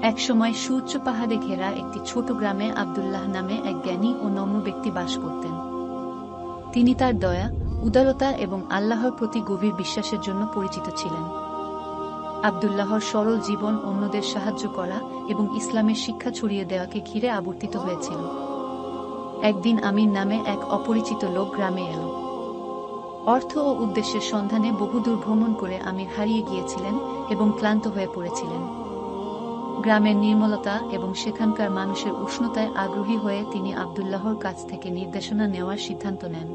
একসময় সুউচ্চ পাহাড়ে ঘেরা একটি ছোট গ্রামে আব্দুল্লাহ নামে এক জ্ঞানী ও নম্র ব্যক্তি বাস করতেন। তিনি তার দয়া, উদারতা এবং আল্লাহর প্রতি গভীর বিশ্বাসের জন্য পরিচিত ছিলেন। আব্দুল্লাহর সরল জীবন অন্যদের সাহায্য করা এবং ইসলামের শিক্ষা ছড়িয়ে দেওয়াকে ঘিরে আবর্তিত হয়েছিল। একদিন আমির নামে এক অপরিচিত লোক গ্রামে এলো। অর্থ ও উদ্দেশ্যের সন্ধানে বহুদূর ভ্রমণ করে আমির হারিয়ে গিয়েছিলেন এবং ক্লান্ত হয়ে পড়েছিলেন। গ্রামের নির্মলতা এবং সেখানকার মানুষের উষ্ণতায় আগ্রহী হয়ে তিনি আব্দুল্লাহর কাছ থেকে নির্দেশনা নেওয়ার সিদ্ধান্ত নেন।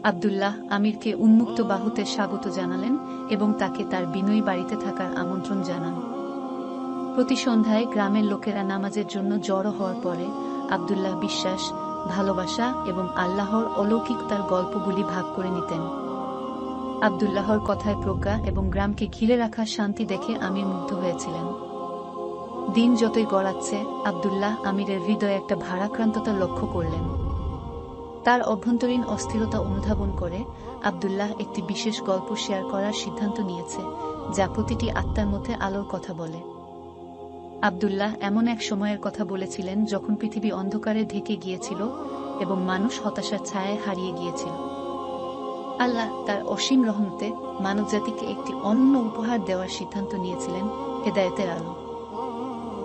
আব্দুল্লাহ আমিরকে উন্মুক্ত বাহুতে স্বাগত জানালেন এবং তাকে তার বিনয়ী বাড়িতে থাকার আমন্ত্রণ জানান। প্রতি সন্ধ্যায় গ্রামের লোকেরা নামাজের জন্য জড়ো হওয়ার পরে আব্দুল্লাহ বিশ্বাস, ভালোবাসা এবং আল্লাহর অলৌকিকতার গল্পগুলি ভাগ করে নিতেন। আব্দুল্লাহর কথায় প্রজ্ঞা এবং গ্রামকে ঘিরে রাখা শান্তি দেখে আমির মুগ্ধ হয়েছিলেন। দিন যতই গড়াচ্ছে, আব্দুল্লাহ আমিরের হৃদয়ে একটা ভারাক্রান্ততা লক্ষ্য করলেন। তার অভ্যন্তরীণ অস্থিরতা অনুধাবন করে আব্দুল্লাহ একটি বিশেষ গল্প শেয়ার করার সিদ্ধান্ত নিয়েছে, যা প্রতিটি আত্মার মধ্যে আলোর কথা বলে। আব্দুল্লাহ এমন এক সময়ের কথা বলেছিলেন যখন পৃথিবী অন্ধকারে ঢেকে গিয়েছিল এবং মানুষ হতাশার ছায়ায় হারিয়ে গিয়েছিল। আল্লাহ তার অসীম রহমতে মানবজাতিকে একটি অনন্য উপহার দেওয়ার সিদ্ধান্ত নিয়েছিলেন, হেদায়েতের আলো।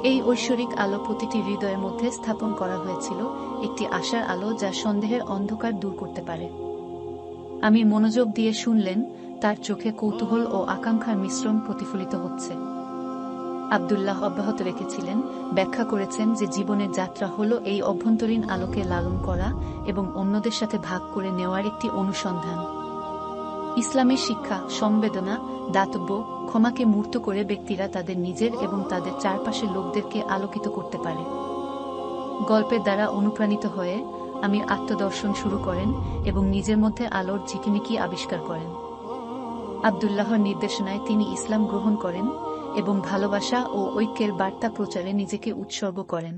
এই ঐশ্বরিক আলো প্রতিটি হৃদয়ের মধ্যে স্থাপন করা হয়েছিল, একটি আশার আলো যা সন্দেহের অন্ধকার দূর করতে পারে। আমি মনোযোগ দিয়ে শুনলেন, তার চোখে কৌতূহল ও আকাঙ্ক্ষার মিশ্রণ প্রতিফলিত হচ্ছে। আব্দুল্লাহ অব্যাহত রেখেছিলেন, ব্যাখ্যা করেছেন যে জীবনের যাত্রা হল এই অভ্যন্তরীণ আলোকে লালন করা এবং অন্যদের সাথে ভাগ করে নেওয়ার একটি অনুসন্ধান। ইসলামের শিক্ষা, সংবেদনা, দাতব্য, ক্ষমাকে মূর্ত করে ব্যক্তিরা তাদের নিজের এবং তাদের চারপাশের লোকদেরকে আলোকিত করতে পারে। গল্পের দ্বারা অনুপ্রাণিত হয়ে আমির আত্মদর্শন শুরু করেন এবং নিজের মধ্যে আলোর ঝিকিমিকি আবিষ্কার করেন। আব্দুল্লাহর নির্দেশনায় তিনি ইসলাম গ্রহণ করেন এবং ভালোবাসা ও ঐক্যের বার্তা প্রচারে নিজেকে উৎসর্গ করেন।